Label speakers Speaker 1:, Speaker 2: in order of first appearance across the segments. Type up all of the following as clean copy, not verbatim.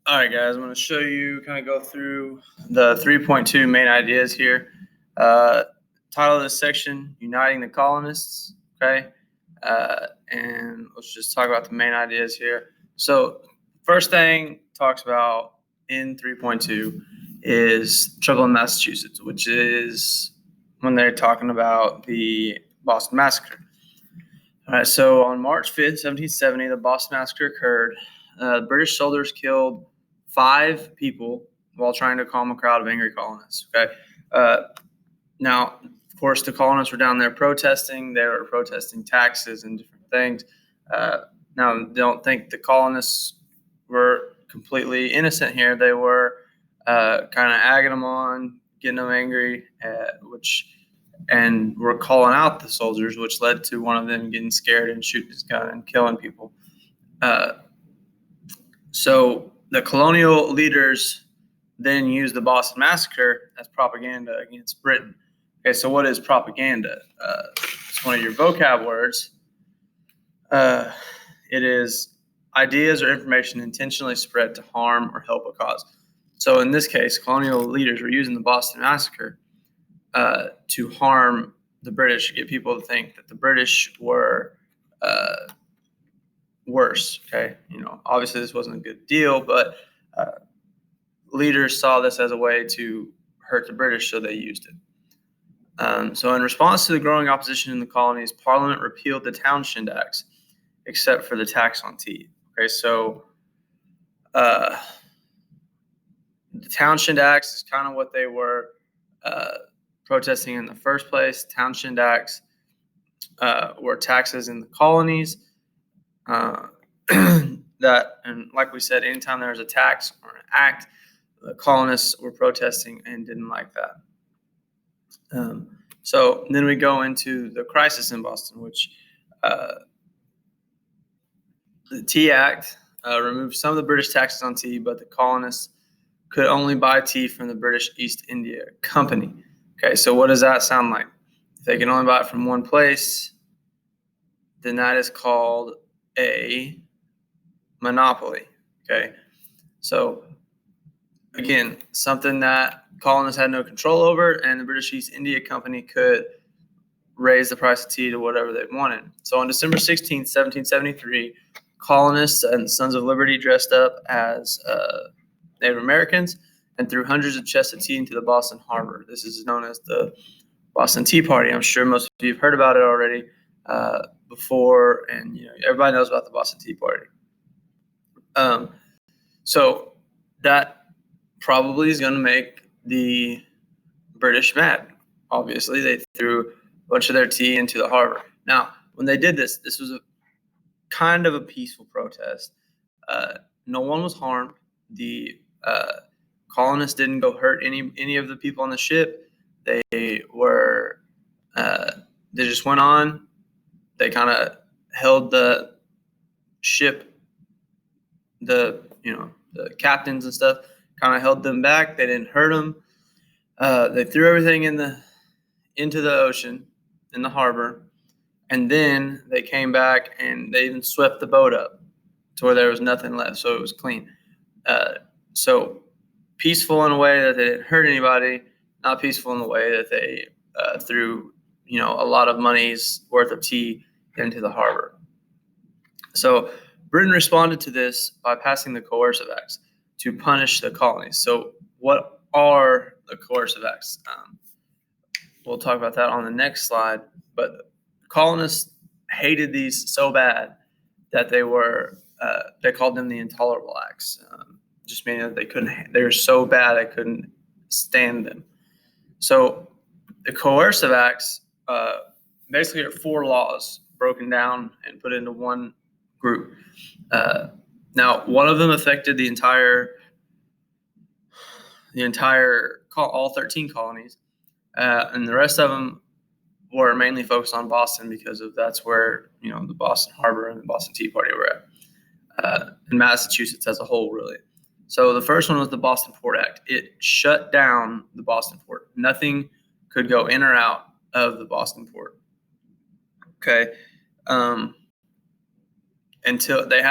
Speaker 1: All right, guys, I'm going to show you, kind of go through the 3.2 main ideas here. Title of this section, Uniting the Colonists, okay? And let's just talk about the main ideas here. So first thing talks about in 3.2 is trouble in Massachusetts, which is when they're talking about the Boston Massacre. All right, so on March 5th, 1770, the Boston Massacre occurred. British soldiers killed 5 people while trying to calm a crowd of angry colonists. Okay. Now, of course, the colonists were down there protesting. They were protesting taxes and different things. Now, don't think the colonists were completely innocent here. They were kind of egging them on, getting them angry, and were calling out the soldiers, which led to one of them getting scared and shooting his gun and killing people. So the colonial leaders then used the Boston Massacre as propaganda against Britain. Okay, so what is propaganda? It's one of your vocab words. It is ideas or information intentionally spread to harm or help a cause. So in this case, colonial leaders were using the Boston Massacre to harm the British, get people to think that the British were worse. Okay, obviously this wasn't a good deal, but leaders saw this as a way to hurt the British, so they used it. So in response to the growing opposition in the colonies, Parliament repealed the Townshend Acts, except for the tax on tea. Okay, so the Townshend Acts is kind of what they were protesting in the first place. Townshend Acts were taxes in the colonies. And like we said, anytime there was a tax or an act, the colonists were protesting and didn't like that. So then we go into the crisis in Boston, which the Tea Act removed some of the British taxes on tea, but the colonists could only buy tea from the British East India Company. Okay, so what does that sound like? If they can only buy it from one place, then that is called a monopoly. Okay, so again, something that colonists had no control over, and the British East India Company could raise the price of tea to whatever they wanted. So on December 16th, 1773, colonists and Sons of Liberty dressed up as Native Americans and threw hundreds of chests of tea into the Boston Harbor. This is known as the Boston Tea Party. I'm sure most of you have heard about it already before, and everybody knows about the Boston Tea Party. So that probably is going to make the British mad. Obviously, they threw a bunch of their tea into the harbor. Now, when they did this was a kind of a peaceful protest. No one was harmed. The colonists didn't go hurt any of the people on the ship. They were they just went on. They kind of held the ship, the captains and stuff, kind of held them back. They didn't hurt them. They threw everything into the ocean, in the harbor, and then they came back and they even swept the boat up to where there was nothing left, so it was clean. So peaceful in a way that they didn't hurt anybody, not peaceful in the way that they threw a lot of money's worth of tea into the harbor. So Britain responded to this by passing the Coercive Acts to punish the colonies. So what are the Coercive Acts? We'll talk about that on the next slide. But the colonists hated these so bad that they called them the Intolerable Acts, just meaning that they were so bad they couldn't stand them. So the Coercive Acts basically are 4 laws broken down and put into one group. Now, one of them affected all 13 colonies, and the rest of them were mainly focused on Boston because that's where the Boston Harbor and the Boston Tea Party were at, and Massachusetts as a whole, really. So the first one was the Boston Port Act. It shut down the Boston Port. Nothing could go in or out of the Boston Port. Okay. until they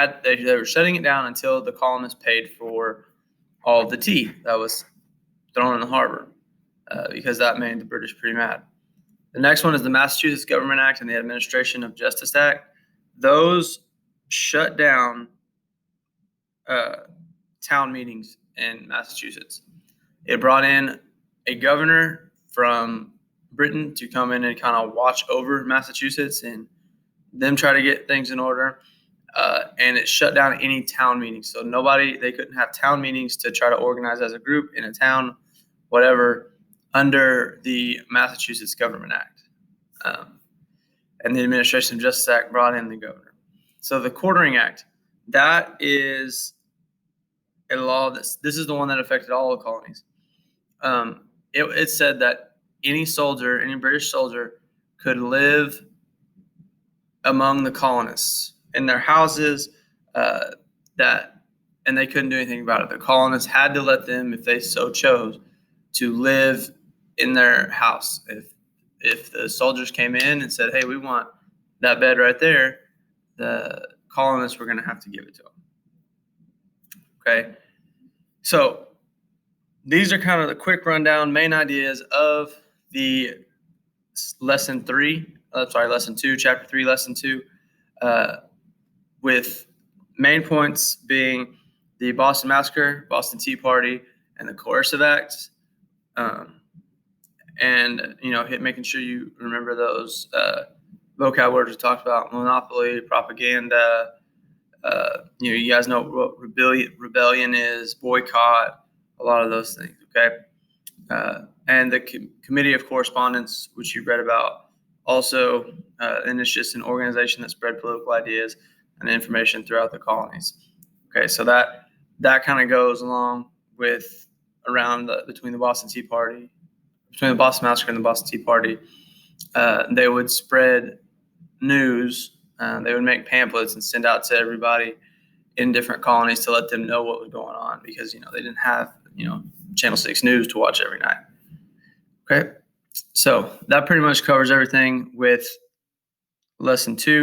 Speaker 1: were shutting it down until the colonists paid for all of the tea that was thrown in the harbor, because that made the British pretty mad. The next one is the Massachusetts Government Act and the Administration of Justice Act. Those shut down town meetings in Massachusetts. It brought in a governor from Britain to come in and kind of watch over Massachusetts and them try to get things in order. And it shut down any town meetings. So they couldn't have town meetings to try to organize as a group in a town, whatever, under the Massachusetts Government Act. And the Administration of Justice Act brought in the governor. So the Quartering Act, that is a law this is the one that affected all the colonies. It said that any British soldier could live among the colonists in their houses, and they couldn't do anything about it. The colonists had to let them, if they so chose, to live in their house. If the soldiers came in and said, "Hey, we want that bed right there," the colonists were going to have to give it to them. Okay, so these are kind of the quick rundown, main ideas of the lesson 2, chapter 3, lesson 2, with main points being the Boston Massacre, Boston Tea Party, and the Coercive Acts. And making sure you remember those vocab words we talked about: monopoly, propaganda. You guys know what rebellion is, boycott, a lot of those things. Okay, and the Committee of Correspondence, which you read about, also, and it's just an organization that spread political ideas and information throughout the colonies. Okay, so that kind of goes along with between the Boston Massacre and the Boston Tea Party. They would spread news. They would make pamphlets and send out to everybody in different colonies to let them know what was going on, because they didn't have Channel 6 News to watch every night. Okay, so that pretty much covers everything with lesson 2.